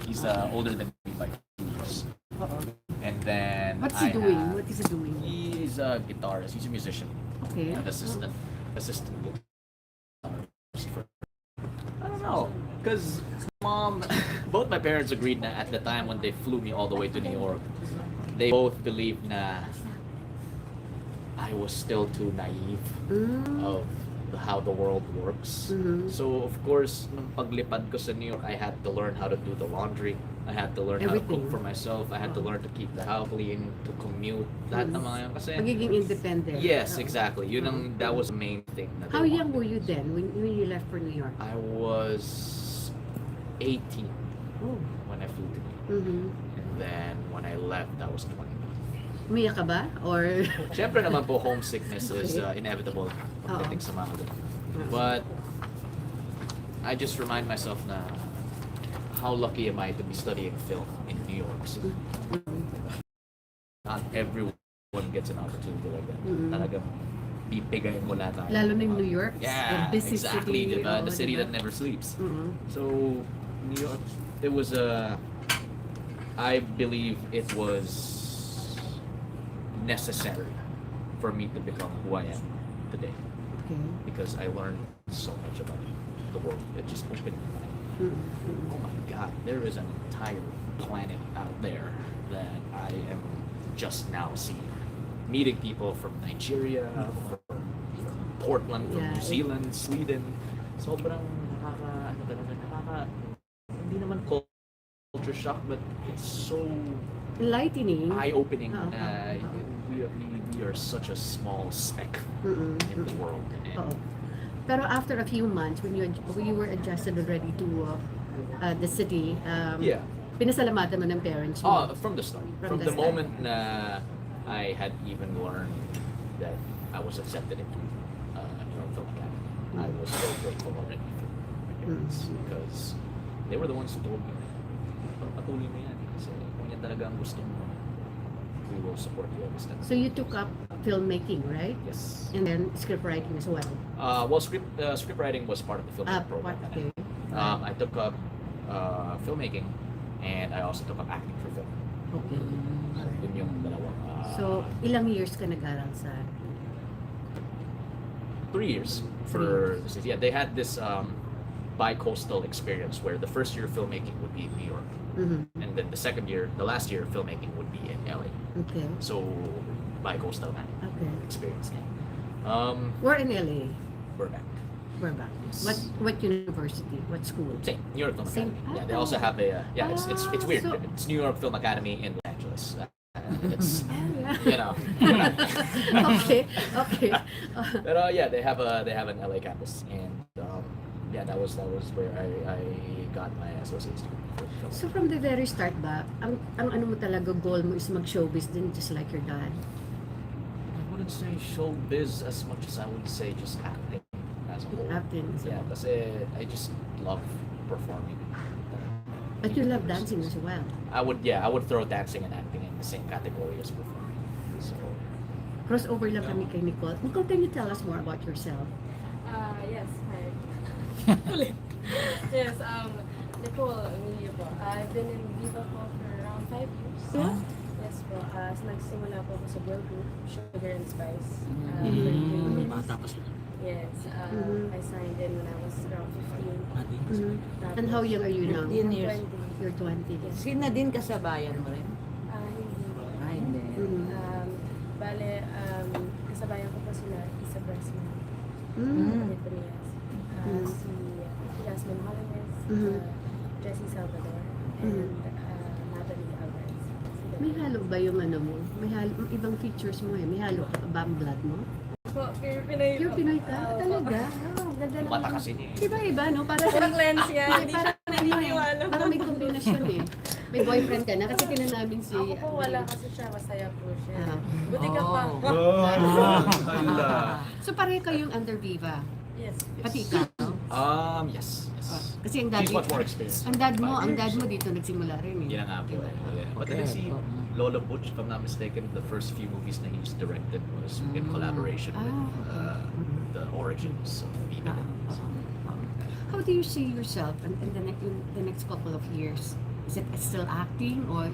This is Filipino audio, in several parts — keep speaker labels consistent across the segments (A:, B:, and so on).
A: He's older than me by 2 years. And then
B: What's he doing? What is he doing?
A: He's a guitarist. He's a musician.
B: Okay.
A: An assistant guitarist for, I don't know, because mom, both my parents agreed na at the time when they flew me all the way to New York, they both believed na I was still too naive of how the world works. So of course, nung paglipad ko sa New York, I had to learn how to do the laundry. I had to learn how to cook for myself. I had to learn to keep the house clean, to commute. Lahat ng mga yun. Kasi,
B: Magiging independent.
A: yes, exactly. Yun ang, that was the main thing.
B: How young were you then when you left for New York?
A: I was 18 when I flew to New York. And then when I left, I was 20.
B: Umiyak ka ba? Or...
A: Siyempre naman po, homesickness is inevitable pagdating sa mga ganun. But I just remind myself na how lucky am I to be studying film in New York City. Not everyone gets an opportunity like that. Talagang bibigayin mo lahat.
B: Lalo na in New York.
A: Yeah,
B: busy
A: exactly.
B: city.
A: The city that never sleeps. So New York, it was I believe it was necessary for me to become who I am today.
B: Okay.
A: Because I learned so much about the world. It just opened my mind. Oh my God, there is an entire planet out there that I am just now seeing. Meeting people from Nigeria, from Portland, from New Zealand, Sweden. Sobrang hindi naman culture shock, but it's so
B: enlightening,
A: eye-opening. We are such a small speck in the world.
B: Pero after a few months, when you were adjusted already to the city, pinasalamatan mo ng parents mo?
A: From the start. From the moment na I had even learned that I was accepted into New York Film Academy, I was so grateful already for my parents because they were the ones who told me, patuloy mo yan kasi kung yan talaga ang gusto mo, we will support you every step.
B: So you took up filmmaking, right?
A: Yes.
B: And then script writing as well?
A: Well, script writing was part of the filmmaking program.
B: Okay.
A: I took up filmmaking and I also took up acting for film.
B: Okay.
A: Yun yung dalawang.
B: So, ilang years ka nag-aral sa?
A: 3 years for the city. Yeah, they had this bi-coastal experience where the first year of filmmaking would be in New York. And then the last year of filmmaking would be in LA.
B: Okay.
A: So, bi-coastal experience.
B: Where in LA?
A: Burbank.
B: Burbank.
A: Yes.
B: What university? What school?
A: Same, New York Film
B: Same.
A: Academy. Yeah, they also have a it's weird.
B: So,
A: It's New York Film Academy in Los Angeles. It's you know.
B: okay.
A: But yeah, they have an LA campus, and yeah, that was where I got my associate's degree for film.
B: So from the very start ba, ang ano mo talaga goal mo is mag-showbiz din just like your dad?
A: I wouldn't say showbiz as much as I would say just acting as a whole.
B: Acting.
A: Yeah, kasi I just love performing.
B: But you love dancing as well.
A: I would throw dancing and acting in the same category as performing. So
B: Crossover lang kami kay Nicole. Nicole, can you tell us more about yourself?
C: Yes, hi. Yes, Nicole Omilio po. I've been in Viva po for around 5 years.
B: Yeah?
C: Yes po. Nagsimula po ako sa girl group, Sugar and Spice.
D: Bata pa sila.
C: Yes, I signed in when I was around 15.
B: And how young are you now?
D: 15 years.
C: 20.
B: You're 20.
D: Si Nadine kasabayan mo rin?
C: Hindi.
D: Hindi.
C: Bale, kasabayan ko po sila, Isa Bresman, si Jasmine Holloway, Jessie Salvador, and Natalie Alvarez.
B: May halo ba yung ano mo? May halo, ibang features mo eh. May halo ka ba ang blood mo?
C: Po, pure Pinoy.
B: Pure Pinoy ka? Talaga? Ganda
A: yung mata kasi niya.
B: Iba-iba, no? Para
C: Walang lens yan, hindi siya naniniwala.
B: Parang may kombinasyon eh. May boyfriend ka na kasi tinanabing si...
C: Ako po wala kasi siya, masaya po siya.
B: Ah.
C: Buti ka pa.
B: So pareho kayong under Viva?
C: Yes.
B: Pati ikaw?
A: Yes.
B: Kasi ang dad,
A: She's much more experienced.
B: ang dad mo dito nagsimula rin eh.
A: Yan ang nga po. But then si Lola Butch, if I'm not mistaken, the first few movies na he's directed was in collaboration with the origins of Viva.
B: How do you see yourself in the next couple of years Is it still acting or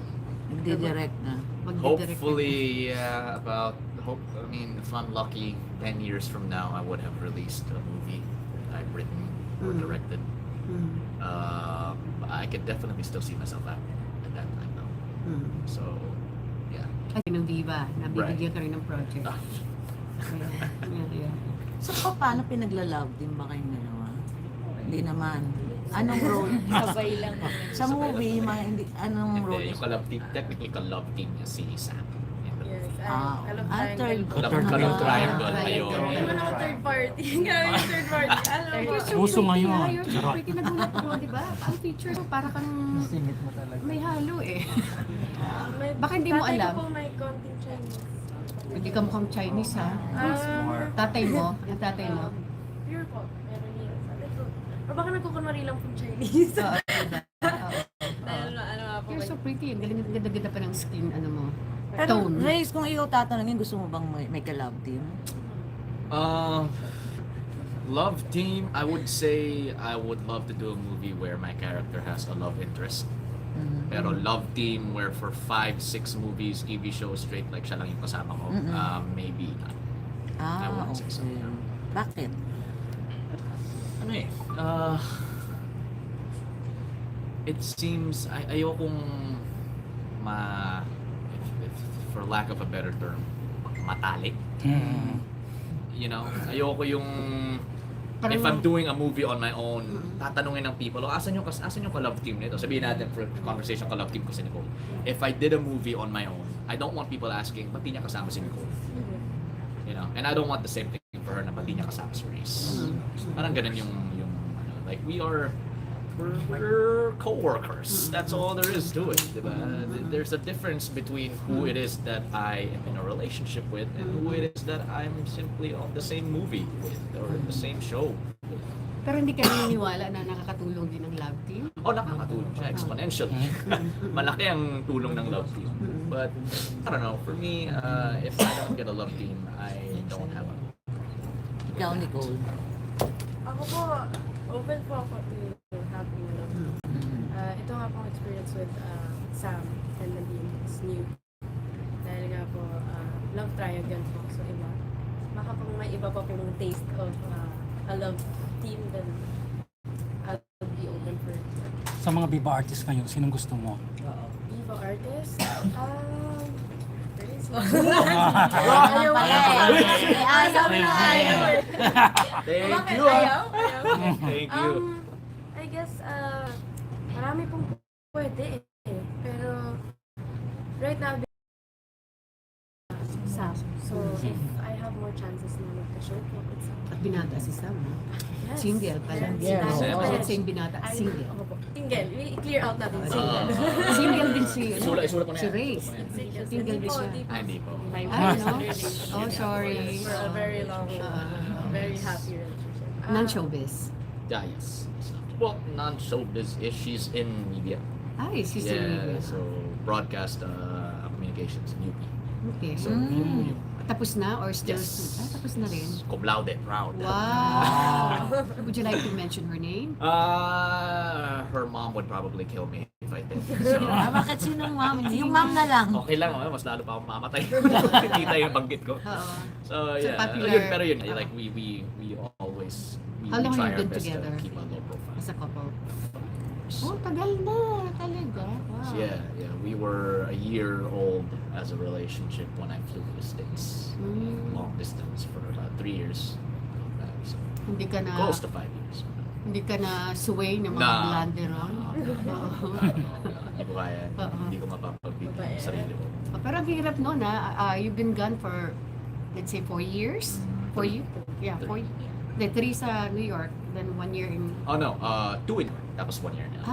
D: Nagdidirect na.
B: magdidirect?
A: Hopefully, I mean, if I'm lucky, 10 years from now, I would have released a movie that I've written or directed. I could definitely still see myself at that time though. So, yeah.
B: Ay, ng Viva, nabibigyan ka rin ng project.
A: Ah,
B: Yeah.
D: So, paano pinagla-love din ba kayong dalawa? Hindi naman. Anong role?
C: Sabay lang.
D: Sa movie, anong
A: And
D: role?
A: then, yung ka-love team, technically ka-love team niya si Sam.
C: Yes,
D: Ah,
C: I love
D: third.
C: triangle.
A: Ka-love triangle.
B: Triangle.
A: Ayun.
C: Hindi mo naman third party. Grabe yung third party. Alam mo.
E: Puso ngayon.
B: You're so pretty, nagulat ko, di ba? Ang features mo, para kang may halo eh. Baka hindi mo
C: tatay
B: alam.
C: ko po may konting Chinese.
B: Hindi ka mukhang Chinese ha. Tatay mo, yung tatay mo.
C: Pure po. Meron yun sa likod. Or baka nagkukunwari lang pong Chinese.
B: Oo, diba? Oo.
C: Ano nga po.
B: You're so pretty. Ang galing, ganda-ganda pa ng skin, ano mo.
D: Pero,
B: Tone.
D: Grace, kung ikaw tatanungin, gusto mo bang may ka-love team?
A: Love team, I would say I would love to do a movie where my character has a love interest. Pero love team where for 5-6 movies, TV shows straight like siya lang yung kasama ko, maybe not. I wouldn't say so.
D: Bakit?
A: Ano eh, it seems, ayokong if for lack of a better term, matalik. You know, ayoko yung if I'm doing a movie on my own, tatanungin ng people, asan yung ka-love team nito? Sabihin natin for conversation, ka-love team ko si Nicole. If I did a movie on my own, I don't want people asking, ba't di niya kasama si Nicole? You know, and I don't want the same thing for her na ba't di niya kasama si Reese. Parang ganun yung like we're co-workers. That's all there is to it, diba? There's a difference between who it is that I am in a relationship with and who it is that I'm simply on the same movie with or in the same show.
B: Pero hindi ka naniniwala na nakakatulong din ng love team?
A: Oh, nakakatulong siya exponentially. Malaki ang tulong ng love team. But I don't know, for me, if I don't get a love team, I don't have one.
D: Ikaw, Nicole.
C: Ako po, open po ako to having a love. Ito nga pong experience with Sam and Nadine is new. Dahil nga po, love triangle po. So iba. Baka pong may iba pa pong taste of a love team, then I'll be open for it.
E: Sa mga Viva artists ngayon, sinong gusto mo?
C: Viva artist? Very small.
D: Ayaw na
C: Ayaw na ayaw eh.
A: Thank
C: Bakit
A: you!
C: ayaw?
A: Thank you!
C: I guess, marami pong pwede eh. Pero, right now,
B: Sam.
C: so if I have more chances na magka-show po, it's
B: At binata si Sam, no?
C: yes.
B: Single pala.
C: Yes.
B: Let's say binata, single.
C: Single. We clear out natin single.
B: Single din si,
A: Isulat ko na
B: si
A: yan.
B: Reyes. Single din siya.
A: Hindi po.
C: My
B: Ay,
C: first
B: no?
C: relationship.
B: Oh, sorry.
C: For a very long, very happy relationship.
B: Non-showbiz.
A: Yeah, yes. Well, non-showbiz-ish. She's in media.
B: Ay, si
A: Yeah,
B: Silvia.
A: so broadcast communications in UP.
B: Okay.
A: So, yun.
B: Tapos na or still?
A: Yes.
B: Tapos na rin.
A: Cum laude, proud.
B: Wow! Would you like to mention her name?
A: Her mom would probably kill me if I did. So,
D: Bakit sinong mom? Yung mom na lang.
A: okay lang, mas lalo pa akong mamatay. Kita yung banggit ko.
B: Oo.
A: So, yeah.
B: popular-
A: Yun, pero yun, like, we always, we
B: How long
A: try
B: have you
A: our
B: been
A: best
B: together?
A: to keep a low profile.
B: As a couple. Oh, tagal na. Talaga. Wow.
A: Yeah, we were a year old as a relationship when I flew to the States. Long distance for about 3 years. So,
B: Hindi ka na
A: close to 5 years.
B: hindi ka na sway ng mga
A: Nah.
B: blanderon. Oo.
A: Hindi ko kaya. Hindi ko mapapabigyan
C: Babae.
A: yung sarili ko.
B: Pero ang hirap no na you've been gone for let's say 4 years. 4 years? Yeah, 4 The 3 sa New York, then 1 year in...
A: Oh no, 2 in tapos 1 year na.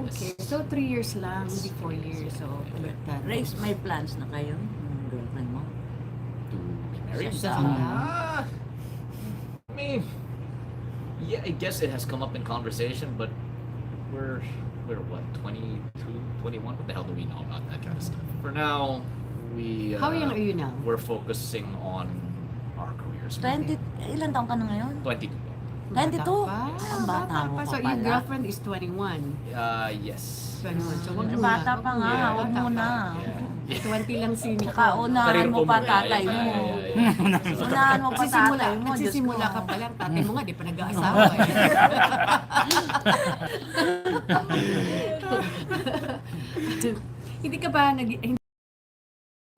B: Okay. So 3 years lang, hindi 4 years. So, baliktad.
D: Grace, may plans na kayo? Yung girlfriend mo?
A: To be married?
B: Sa Sanda?
A: I mean, yeah, I guess it has come up in conversation, but we're what, 22, 21? What the hell do we know about that kind of stuff? For now, we
B: How young are you now?
A: we're focusing on our careers.
D: 20, ilan taong ka na ngayon?
A: 22.
D: 22?
B: Bata pa.
D: Ang bata mo
B: So
D: pa
B: your
D: pala.
B: girlfriend is 21.
A: Yes.
B: Ganun. So, wag mo
D: Bata
B: na.
D: pa nga,
A: Yeah.
D: huwag mo na.
B: 20 lang si Nicole.
D: Tsaka unahan mo pa tatay mo. Unahan mo pa tatay mo, Diyos ko.
B: Nagsisimula ka pa lang. Tatay mo nga, di pa nag-aasawa eh. Hindi ka ba hindi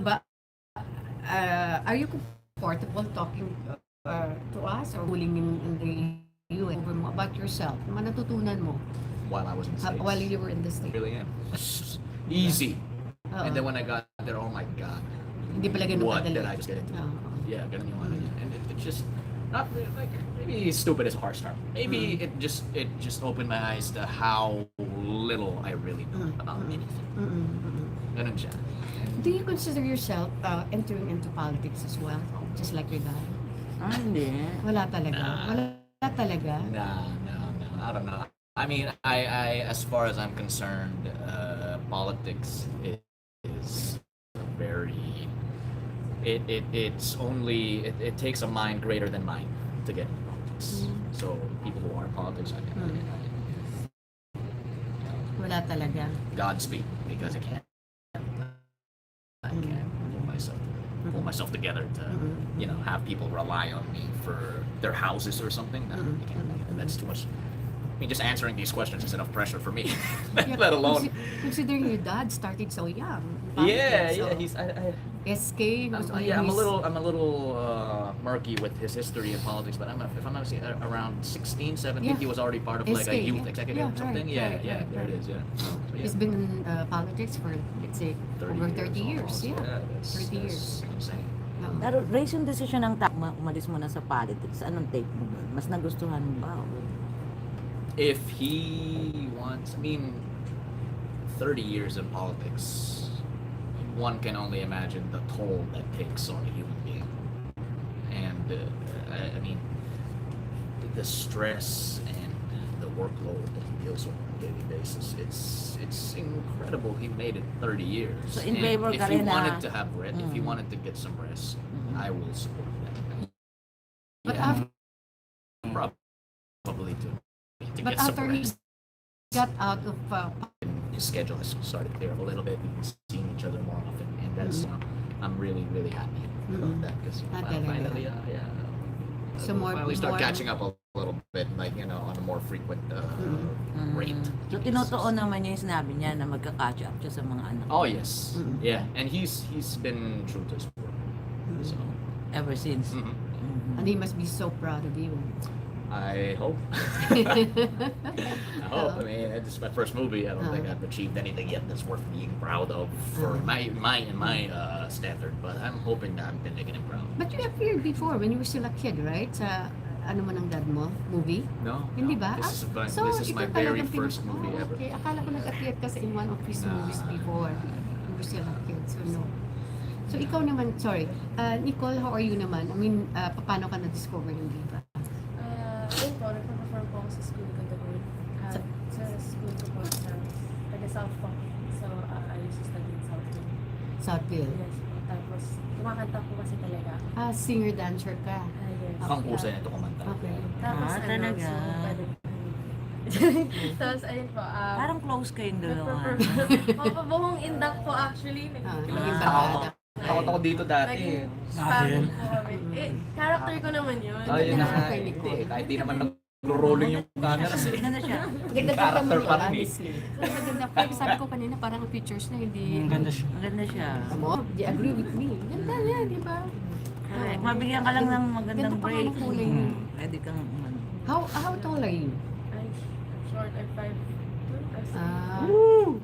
B: ba are you comfortable talking to us or willing in the you and more about yourself? Ano natutunan mo
A: While I was in the States.
B: while you were in the
A: I
B: States?
A: really am. Easy.
B: Oo.
A: And then when I got there, oh my God.
B: Hindi pala ganun
A: What
B: kadali.
A: did I just get into?
B: Oo.
A: Yeah, ganun yung ano yun. And it's just not really, like, maybe stupid is a harsh term. Maybe it just opened my eyes to how little I really know about anything. Ganun siya.
B: Do you consider yourself entering into politics as well? Just like your dad?
D: Hindi.
B: Wala talaga.
A: Nah.
B: Wala talaga.
A: No, I don't know. I mean, I as far as I'm concerned, politics is very. It's only it takes a mind greater than mine to get into politics. So people who are in politics,
B: Wala talaga.
A: Godspeed, because I can't pull myself together to have people rely on me for their houses or something. No, I can't. That's too much. I mean, just answering these questions is enough pressure for me. Let alone.
B: Considering your dad started so young.
A: Yeah,
B: politics, so
A: he's.
B: SK was only
A: I'm
B: his-
A: a little murky with his history in politics, but if I'm not mistaken, around 16, 17,
B: Yeah.
A: he was already part of like a
B: SK,
A: youth
B: yeah.
A: executive or
B: Yeah,
A: something.
B: right,
A: Yeah,
B: right,
A: there
B: right.
A: it is. Yeah. So,
B: He's been in politics for, let's say, over 30 years.
A: almost.
B: Yeah,
A: that's
B: 30 years.
A: insane.
B: Oo.
D: Pero race yung decision ng umalis mo na sa politics. Anong take mo doon? Mas nagustuhan mo ba?
A: If he wants, I mean, 30 years in politics, one can only imagine the toll that takes on a human being. And I mean, the stress and the workload that he deals with on a daily basis, it's incredible he made it 30 years.
D: So, in
A: And
D: favor
A: if
D: ka
A: he
D: rin na-
A: wanted to have rest, if he wanted to get some rest, I will support that.
B: But
A: Yeah,
B: after,
A: probably to
B: but
A: get some
B: after he
A: rest.
B: got out of
A: His schedule has started to clear up a little bit. We've been seeing each other more often, and that's I'm really happy about that because
B: Talaga.
A: finally,
B: So
A: we'll
B: more-
A: finally start
B: more-
A: catching up a little bit, like on a more frequent rate.
D: So, tinotoo naman niya yung sinabi niya na magka-catch up siya sa mga anak.
A: Oh yes, yeah, and he's been true to his word. So
D: Ever since.
B: and he must be so proud of you.
A: I hope. I hope. I mean, it's my first movie. I don't think I've achieved anything yet that's worth being proud of for my standard. But I'm hoping that I'm making him proud.
B: But you appeared before when you were still a kid, right? Sa ano man ang dad mo? Movie?
A: No,
B: Hindi ba?
A: This is
B: ito
A: my very
B: talagang
A: first movie ever.
B: Okay, akala ko nag-appear ka sa in one of his movies before. You were still a kid, so no. So ikaw naman, sorry, Nicole, how are you naman? I mean, paano ka na-discover ng diva?
C: Ayun po, nagpa-perform po ako sa school ko doon. Sa school ko po sa taga-South po. So, I used to study in Southfield.
B: Southfield.
C: Yes po. Tapos, kumakanta po kasi talaga.
B: Singer-dancer ka.
C: Yes.
A: Ang pusa nito kumanta.
B: Okay.
C: Tapos,
D: talaga.
C: so, pwede. Tapos, ayun po.
D: Parang close kayong dalawa.
C: Nagpa-perform. Buong indak po actually.
B: Naging
A: Ah.
B: bata.
A: Takot ako dito dati.
C: Naging spam po kami. Character ko naman yun.
A: Ayun na nga.
B: Kay
A: Hindi,
B: Nicole.
A: kahit di naman nag-rolling yung camera kasi.
D: Ganda siya.
B: Ganda ka
A: Character
B: naman
A: pa
B: yun,
A: rin eh.
B: honestly. Maganda pa. Sabi ko kanina, parang ang pictures na hindi...
E: Ang ganda siya.
D: Maganda siya.
B: Mo, do you agree with me? Ganda niya, di ba?
D: Correct. Mabigyan ka lang ng magandang
B: Ganda pa nga
D: break.
B: ng kulay niya.
D: Pwede kang
B: How tall are you?
C: I'm short. I'm 5'2".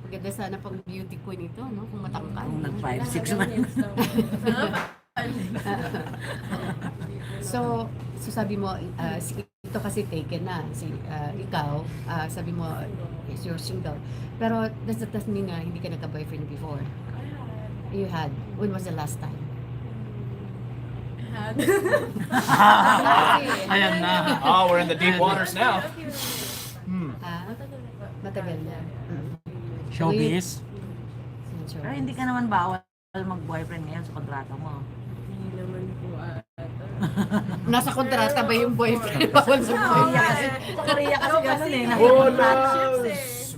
B: Maganda sana pang beauty queen ito, no? Kung matangkad.
D: Kung nag-5'6" man.
B: So sabi mo, ito kasi taken na. Ikaw, sabi mo, yes, you're single. Pero does that mean na hindi ka nagka-boyfriend before? You had. When was the last time?
E: Ayan na.
A: Oh, we're in the deep waters now.
B: Matagal na.
E: Showbiz.
B: Sure.
D: Pero hindi ka naman bawal mag-boyfriend ngayon sa kontrata mo.
C: Hindi naman po
B: Nasa kontrata ba yung boyfriend? Bawal sa boyfriend.
D: Sa Korea kasi ganun eh.
A: Wala!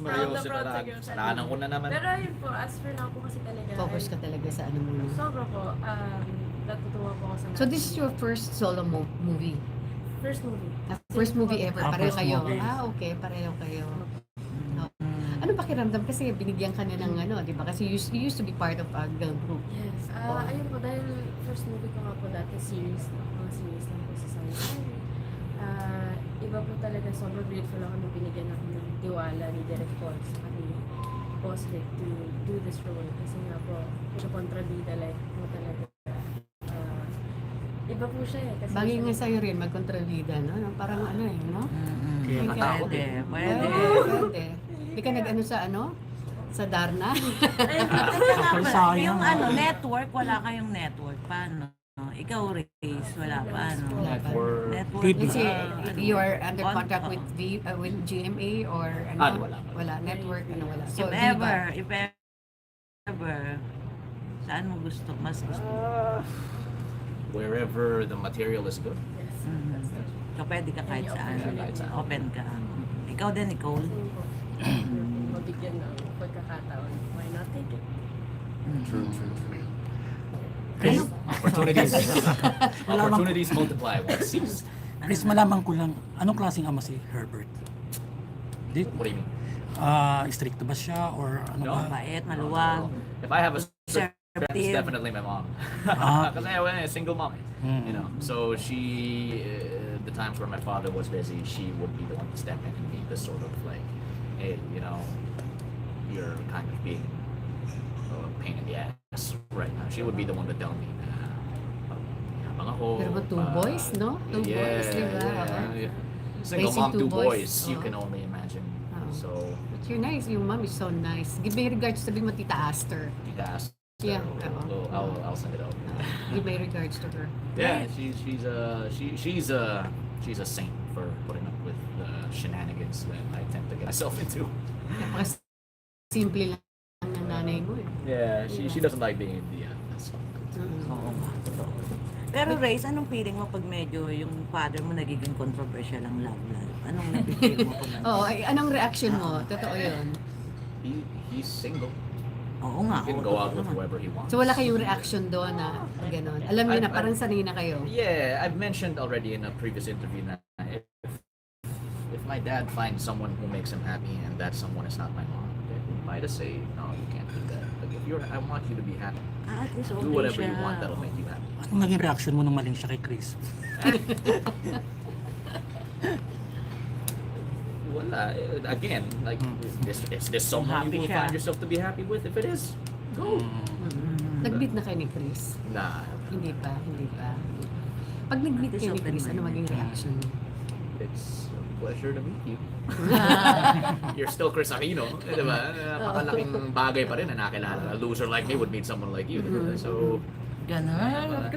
A: seryoso
C: proud
A: na
C: to
A: lang.
C: give
A: Kasalanan ko na naman.
C: Pero yun po, as for now po kasi talaga.
B: Focus ka talaga sa ano muna.
C: Sobra po. Natutuwa po ako sa
B: So this is your first solo movie?
C: first movie.
B: First movie ever? Pareho
E: First
B: kayo?
E: movie.
B: Okay, pareho kayo. No. Ano pakiramdam? Kasi binigyan ka na ng ano, di ba? Kasi you used to be part of a girl group.
C: Yes.
B: Oh.
C: Ayun po, dahil first movie ko nga po dati, series, mga series lang po sa Science. Iba po talaga, sobrang grateful ako nung binigyan ako ng tiwala ni Direk Paul sa kami Boss Rick to do this role. Kasi nga po, siya kontrabida, like po talaga. Iba po siya eh. Kasi
B: Bagay nga sa'yo rin, magkontrabida, no? Parang ano eh, no?
E: Okay,
B: Ay,
A: matakot
D: Pwede,
A: eh.
D: pwede.
B: Pwede. Hindi ka nag-ano sa ano? Sa Darna?
D: Ay, teka nga
E: Ay,
D: pala,
E: sayang.
D: yung network, wala kayong network. Paano? Ikaw, Reyes, wala pa, ano?
A: Network.
D: Network.
E: TV.
B: Kasi
D: ano,
B: you are under
D: on-
B: contract with with GMA or ano?
A: Wala.
B: Wala. Network, ano wala.
D: If
B: So,
D: ever, saan mo gusto, mas gusto?
A: Wherever the material is good.
C: Yes.
D: Mhm. So, pwede ka kahit saan.
A: Kahit saan.
D: Open ka. Ikaw din, Nicole.
C: Same po. Mabigyan ng pagkakataon. Why not take it?
A: True.
E: Chris,
A: Opportunities multiply when it seems.
E: Chris, malaman ko lang, anong klaseng ama si Herbert? Di,
A: What do you mean?
E: stricto ba siya or ano
A: No.
E: ba?
D: Mabait, maluwag.
A: If I have a strict friend, it's
D: Conservative.
A: definitely my mom.
E: Ah.
A: Because I was a single mom,
E: Mm.
A: you know. So she, the times where my father was busy, she would be the one to step in and be the sort of like, hey, you know, you're kind of being a pain in the ass right now. She would be the one to tell me, habang ako.
B: Pero ba two boys, no? Two boys, di ba?
A: Yeah. Single
B: Raising
A: mom,
B: two
A: two
B: boys.
A: boys. You
B: Oh.
A: can only imagine.
B: Oh.
A: So,
B: But you're nice. Your mom is so nice. Give my regards, sabi mo Tita Aster.
A: Tita asked.
B: Yeah,
A: So I'll send it out.
B: Give my regards to her.
A: Yeah, she's a saint for putting up with the shenanigans that I tend to get myself into.
B: Napaka simple lang ng nanay mo eh.
A: Yeah, she doesn't like being in the that's
D: Oo nga. Pero Reyes, anong feeling mo pag medyo yung father mo nagiging controversial ang love life? Anong nabibigay mo po na?
B: Oo, ay, anong reaction mo? Totoo yun.
A: he's single.
D: Oo nga.
A: He can
D: oo,
A: go out
D: totoo
A: with
D: naman.
A: whoever he wants.
B: So wala kayong reaction doon na gano'n. Alam niyo na, parang sanay na kayo.
A: Yeah, I've mentioned already in a previous interview that if my dad finds someone who makes him happy and that someone is not my mom, then he might just say, no, you can't do that. Like I want you to be happy.
D: At least
A: Do
D: okay
A: whatever
D: siya.
A: you want that'll make you happy.
E: Anong naging reaction mo nung maling siya kay Chris?
A: Wala. Again, like, is this someone
D: Happy
A: you will
D: siya.
A: find yourself to be happy with? If it is, go.
B: Nag-meet na kayo ni Chris?
A: Nah.
B: Hindi pa. Pag nag-meet kayo ni Chris, ano maging reaction mo?
A: It's a pleasure to meet you. You're still Chris Aquino, eh, diba? Napakalaking bagay pa rin na nakilala. A loser like me would meet someone like you. Diba? So,
D: Ganon.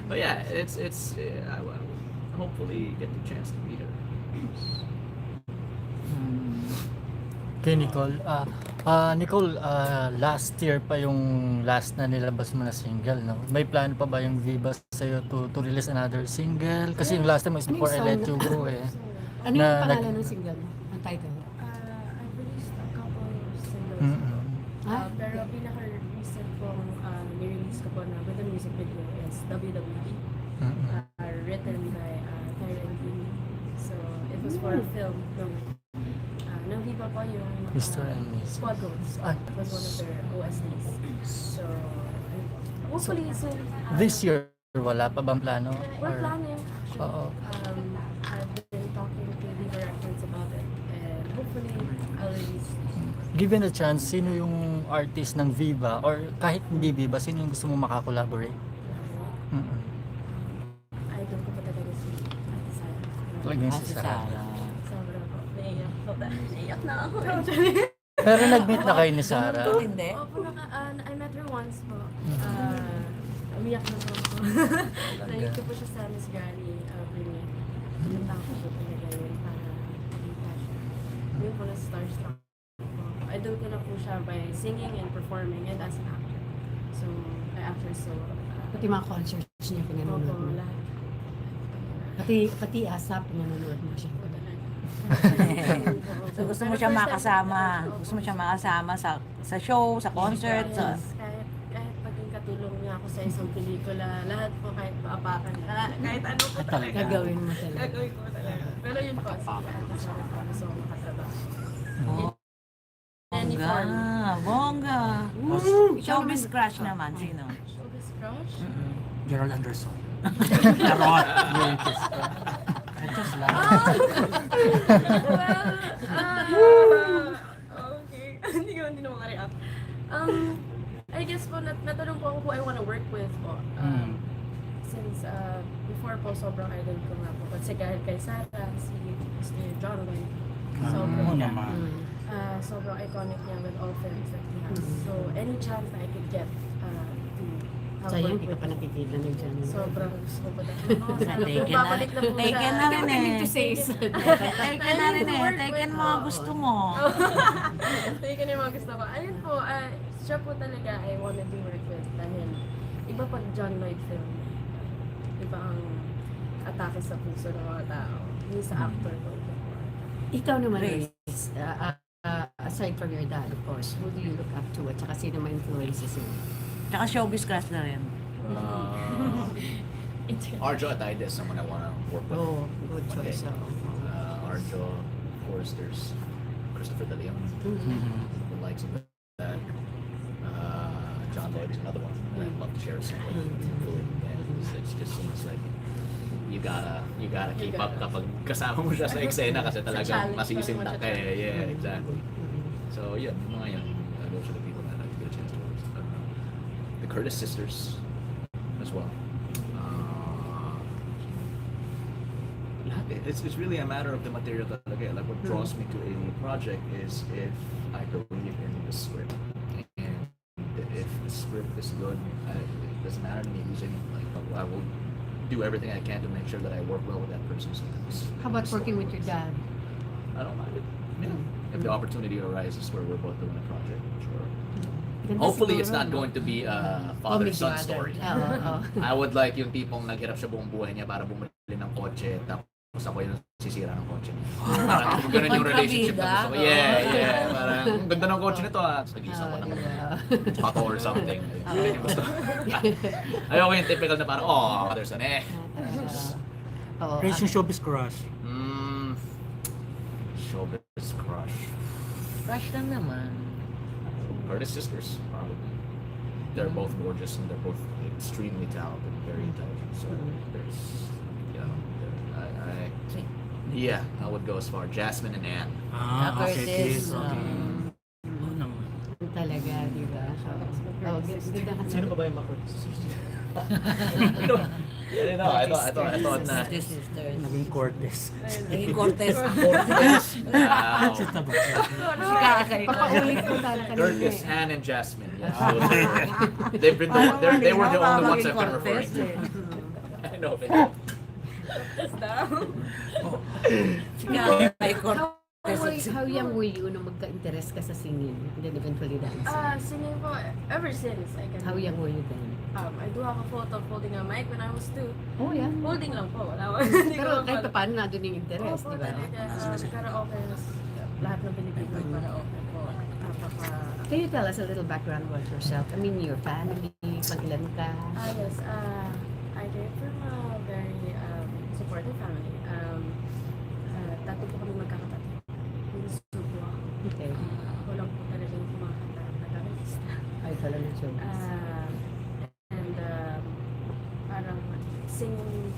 A: but yeah, it's I will hopefully get the chance to meet her.
F: Kay Nicole, Nicole, last year pa yung last na nilabas mo na single, no? May plan pa ba yung Viva sa'yo to release another single? Kasi yung last time is
B: Ano yung
F: Before I
B: song
F: Let
B: na-
F: You Go eh.
B: Ano yung
F: Na-
B: pangalan ng single mo? Ang title?
C: I've released a couple of singles.
F: Mm-mm.
C: Pero pinaka-recent pong nirelease ko po na with the music video is WWE.
F: Mm-mm.
C: Written by Tyler and Vinny. So, it was for a film ng Viva po yung
F: Mr. and Miss.
C: Squad Goals.
F: Ah.
C: It was one of their OSTs. So, ayun po. Hopefully soon.
F: This year, wala pa bang plano?
C: We're
F: Or,
C: planning actually.
F: Oo.
C: I've been talking to Viva Records about it. And hopefully, I'll release.
F: given a chance, sino yung artist ng Viva or kahit hindi Viva, sino yung gusto mo makakolaborate? Mm-mm.
C: Idol ko pa talaga si Ate Sarah.
F: Talagang
D: Ah,
F: si
D: si
F: Sarah.
D: Sarah.
C: Sobra po. Naiyak na ako.
F: Pero nag-meet na kayo ni Sarah.
D: Hindi.
C: Opo, I met her once po. Umiyak na po ako. Naik ko po siya sa Miss Granny premiere. Pinunta ko po talaga yun para makita siya. Yun po na starstruck po. Idol ko na po siya by singing and performing and as an actor. So, actor so,
B: Pati mga concerts niya pinanonood
C: opo,
B: mo.
C: lahat.
B: Pati ASAP pinanonood mo siya.
D: So gusto mo siya makasama. Gusto mo siya makasama sa show, sa concert. Sa...
C: Yes, kahit maging katulong niya ako sa isang pelikula, lahat po kahit paapakan, kahit ano po talaga.
B: Gagawin mo talaga.
C: Gagawin ko talaga. Pero yun po, sige, gusto ko makatrabaho.
D: Oh,
C: Any
D: bongga.
C: form.
D: Bongga. Showbiz crush naman. Sino?
C: Showbiz crush?
E: Gerald Anderson. Charot.
F: Just lang.
C: Well, okay. Hindi naman ka-react. I guess po, natanong po ako who I wanna work with po. Since before po, sobrang idol ko nga po. Kasi dahil kay Sarah, si John Lloyd.
E: Oo naman.
C: Sobrang iconic niya with all films that he has. So, any chance na I could get to have
B: Sayang,
C: work
B: hindi ka
C: with
B: pa nakikilan ng dyan.
C: sobrang gusto ko talaga.
D: Taken na.
C: Babalik na po siya.
D: Taken na rin eh.
B: to say
D: Taken na rin eh. Taken mo ang gusto mo.
C: Taken yung mga gusto ko. Ayun po, siya po talaga I wanted to work with dahil iba pag John Lloyd film. Iba ang atake sa puso ng mga tao. Hindi sa actor ko. Iba po.
B: Ikaw naman, Grace, aside from your dad, of course, who do you look up to? At saka sino ma-influences mo?
D: Tsaka showbiz crush na rin.
A: Arjo Atayde is someone I want to work with.
B: Oh, good choice.
A: Arjo, of course, there's Christopher De Leon, the likes of that. John Lloyd is another one that I'd love to share a scene with. And it just seems like you gotta keep up kapag kasama mo siya sa eksena kasi talagang masisindak ka eh. Yeah, exactly. So yeah, mga yun. Those are the people that I'd like to get a chance to work with. The Curtis sisters as well. It's really a matter of the material talaga. Like what draws me to a project is if I believe in the script. And if the script is good, it doesn't matter to me who's in it. Like I will do everything I can to make sure that I work well with that person. So
B: How about working with your dad?
A: I don't mind it. If the opportunity arises where we're both doing a project, sure.
B: Ganda
A: Hopefully, it's
B: siguro,
A: not
B: no?
A: going to be a
B: Oh,
A: father-son
B: may
A: story.
B: Oo.
A: I would like yung tipong naghirap siya buong buhay niya para bumili ng kotse, tapos ako yung sisira ng kotse niya. Parang ganun yung relationship na gusto ko. Yeah. Parang, ang ganda ng kotse nito ah. Nag-isa ko ng pato or something. Ganun yung gusto. Ayoko yung typical na parang, oh, father-son eh.
B: Oo.
E: Grace, yung showbiz crush.
A: Showbiz crush.
D: Crush lang naman.
A: Curtis sisters, probably. They're both gorgeous and they're both extremely talented, very intelligent. So there's, I would go as far. Jasmine and Anne.
D: Curtis.
E: Kiss. Okay. Oo naman.
B: Talaga, di ba? Oh, ganda ka.
A: Sino ba yung mga Curtis sisters? I thought na.
D: Sisters.
E: Naging Cortez.
D: Naging Cortez.
E: Sita ba?
B: Papaulit ko talaga.
A: Curtis, Anne, and Jasmine. Yes, they've been they were the only ones I've been referring to. I know.
B: How young were you nung magka-interest ka sa singing and then eventually dancing?
C: Singing po, ever since I can.
B: How young were you then?
C: I do have a photo of holding a mic when I was 2.
B: Oh, yeah.
C: Holding lang po, wala ko. Hindi ko
B: Pero
C: lang
B: kahit
C: po.
B: pa paano na doon yung interest,
C: Opo,
B: di ba?
C: talaga. Karaoke, lahat ng Pilipino karaoke po.
B: Can you tell us a little background about yourself? I mean, your family, pag-ilan ka?
C: Yes, I came from a very supportive family. Dati po kami magkakapatid. Hindi subo ako.
B: Okay.
C: Walang po talaga yung kumakanta at nag-artista.
B: Ay, pala na siya.
C: And parang singing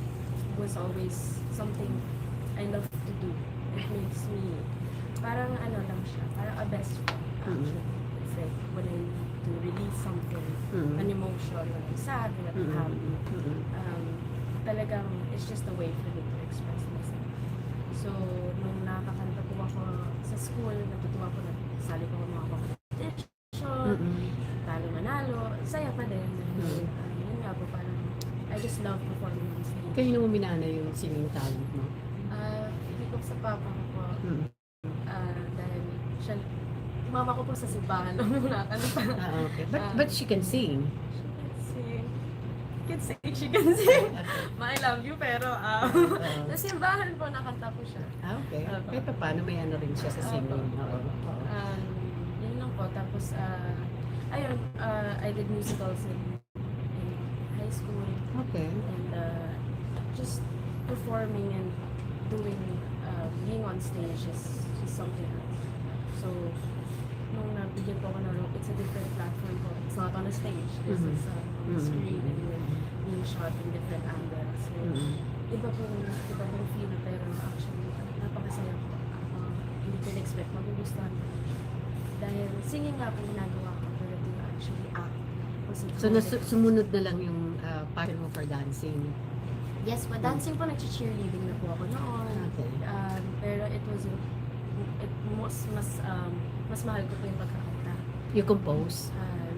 C: was always something I love to do. It makes me, parang ano lang siya, parang a best friend actually. It's like when I need to release something, an emotion, when I'm sad, when I'm happy. Talagang, it's just a way for me to express myself. So, nung nakakanta po ako sa school, natutuwa ko na sali ko ng mga competition, talo manalo, saya pa din. Yun nga po, parang, I just love performing on stage.
B: Kayo nung minana yung singing talent mo?
C: Hindi ko sa papa ko po, dahil siya, mama ko po sa simbahan nung nakakanta.
B: Okay. But she can sing.
C: Kasi, can sing, she can sing. I love you, pero sa simbahan po nakanta ko siya.
B: Okay. Kahit pa paano may ano rin siya sa singing. Oo.
C: Yun lang po. Tapos, ayun, I did musicals in high school.
B: Okay.
C: And just performing and doing, being on stage is something else. So, nung nabigyan po ako ng role, it's a different platform po. It's not on a stage. This is on the screen and then being shot in different angles. So, iba pong feel, pero actually, napakasaya po. Hindi ko expect magugustuhan ko. Dahil singing nga po ginagawa ko, pero to actually act.
B: So, sumunod na lang yung passion mo for dancing.
C: Yes, but dancing po, nag-cheerleading na po ako noon.
B: Okay.
C: Pero it was, mas mahal ko po yung pagkakanta.
B: You compose?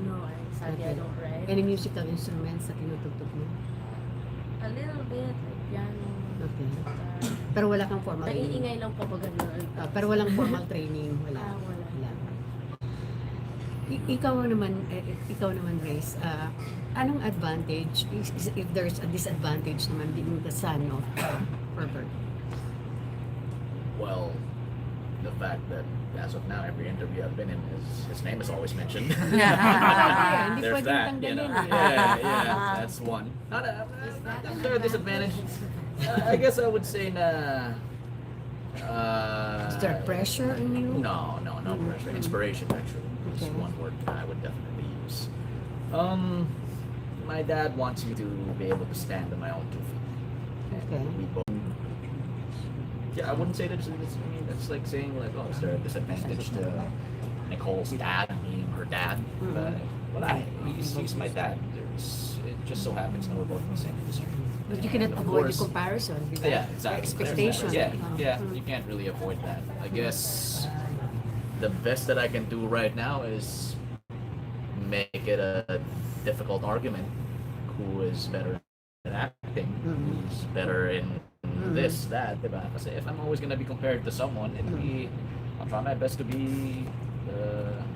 C: No, sadly I don't write.
B: Any musical instruments na tinutugtog mo?
C: A little bit, like piano.
B: Okay. Pero wala kang formal training?
C: Naiingay lang po pag gano'n.
B: Pero walang formal training? Wala?
C: Wala.
B: Ikaw naman, Grace, anong advantage, if there's a disadvantage naman being the son of Herbert?
A: Well, the fact that as of now, every interview I've been in, his name is always mentioned.
B: Hindi
A: There's
B: pwedeng
A: that, you know.
B: tanggalin.
A: Yeah, that's one. Not a disadvantage. I guess I would say na.
B: Is there pressure on you?
A: No pressure. Inspiration, actually, is
B: Okay.
A: one word I would definitely use. My dad wants me to be able to stand on my own 2 feet.
B: Okay.
A: We both. Yeah, I wouldn't say that. I mean, that's like saying like, oh, is there a disadvantage to Nicole's dad being her dad? But he's my dad. It just so happens that we're both in the same industry.
B: But you cannot
A: And of
B: avoid the
A: course-
B: comparison with
A: Yeah,
B: the
A: exactly.
B: expectation.
A: Yeah, you can't really avoid that. I guess the best that I can do right now is make it a difficult argument. Who is better at acting? Who's better in this, that, diba? Kasi if I'm always gonna be compared to someone, I'll try my best to be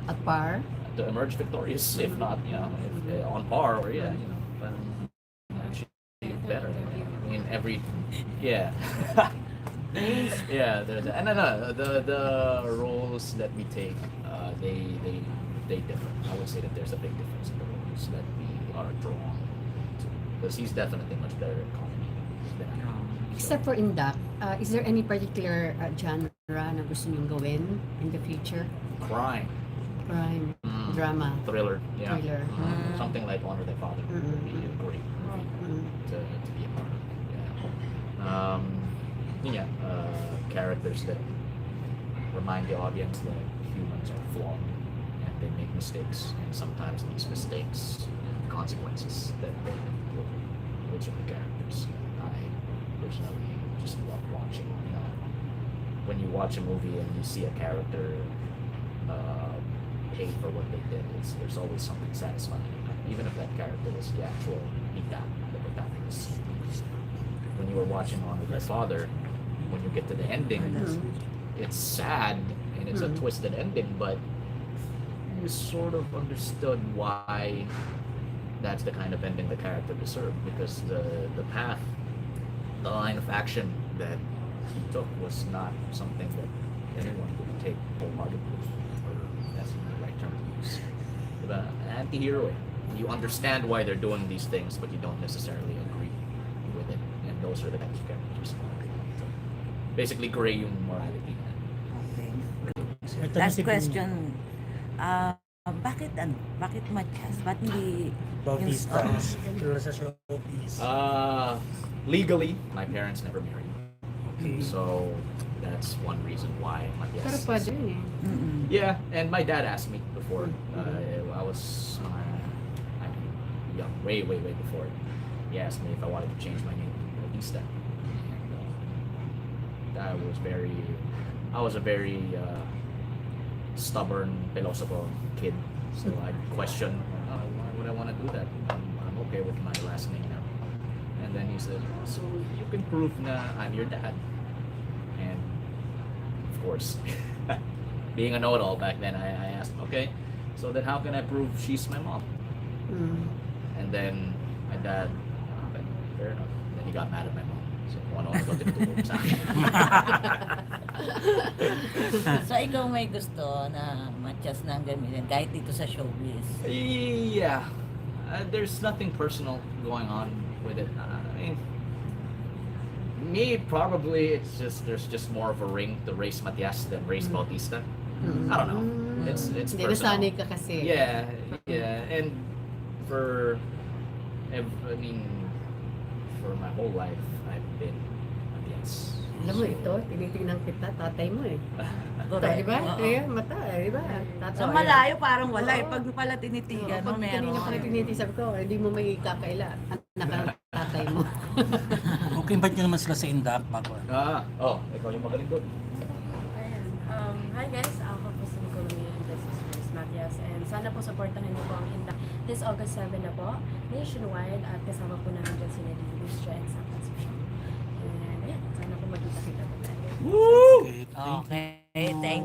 B: At par?
A: to emerge victorious. If not, if, on par or but actually better. I mean, yeah. Yeah, there's and the roles that we take, they differ. I would say that there's a big difference in the roles that we are drawn to, because he's definitely much better at comedy than I am.
B: Except for Indak, is there any particular genre na gusto niyong gawin in the future?
A: Crime,
B: Crime, drama,
A: thriller, yeah.
B: thriller.
A: Something like Honor Thy Father would be great to be a part of. Yeah. Characters that remind the audience that humans are flawed and they make mistakes, and sometimes these mistakes have consequences that they will. Those are the characters I personally just love watching. When you watch a movie and you see a character pay for what they did, there's always something satisfying, even if that character is the actual Ida, the protagonist. When you were watching Honor Thy Father, when you get to the ending, it's sad and it's a twisted ending, but you sort of understood why that's the kind of ending the character deserved, because the path, the line of action that he took was not something that anyone would take wholeheartedly, or that's the right term to use. Diba? Anti-hero. You understand why they're doing these things, but you don't necessarily agree with it. And those are the kinds of characters. So, basically, gray yung morality.
D: Okay. Last question. Bakit Matias? Ba't hindi
F: Bautista
D: yung-
F: is sa showbiz.
A: Legally, my parents never married. So that's one reason why Matias.
B: Pero pwede rin eh.
A: Yeah, and my dad asked me before. I was young, way before. He asked me if I wanted to change my name to Bautista. And, I was a very stubborn, philosophical kid. So I questioned, why would I want to do that? I'm okay with my last name now. And then he said, so you can prove na I'm your dad. And of course, being a know-it-all back then, I asked, okay, so then how can I prove she's my mom? And then my dad fair enough. Then he got mad at my mom. So kung ano daw tinuturo ko sa akin.
D: So ikaw may gusto na Matias na ang gamitin kahit dito sa showbiz.
A: Yeah. There's nothing personal going on with it. I mean, me probably it's just there's just more of a ring to race Matias than race Bautista. I don't know. It's
B: Hindi,
A: personal.
B: nasanay ka kasi.
A: Yeah, and for I mean, for my whole life I've been Matias.
B: Alam mo ito, tinitingnan kita, tatay mo eh.
D: Correct.
B: Di ba?
D: Oo.
B: Kaya mata, di ba? Tatay.
D: Sa malayo parang wala eh. Pag pala tinitigan mo
B: Pag
D: meron.
B: kanina pala tinitingnan, sabi ko, hindi mo may kakaila. Anak ng tatay mo.
E: Okay, invite nyo naman sila sa Indak bago.
A: Ikaw yung magaling doon.
C: Ayan. Hi guys, ako po si Nicole Omillo INDAK, Miss Matias, and sana po supportahan niyo po ang Indak this August 7 na po, nationwide, at kasama po namin dyan si Nadine Lustra and Sam Pansosyon. And ayan, sana po magkita-kita po tayo.
E: Okay, thank you.
D: Okay, thank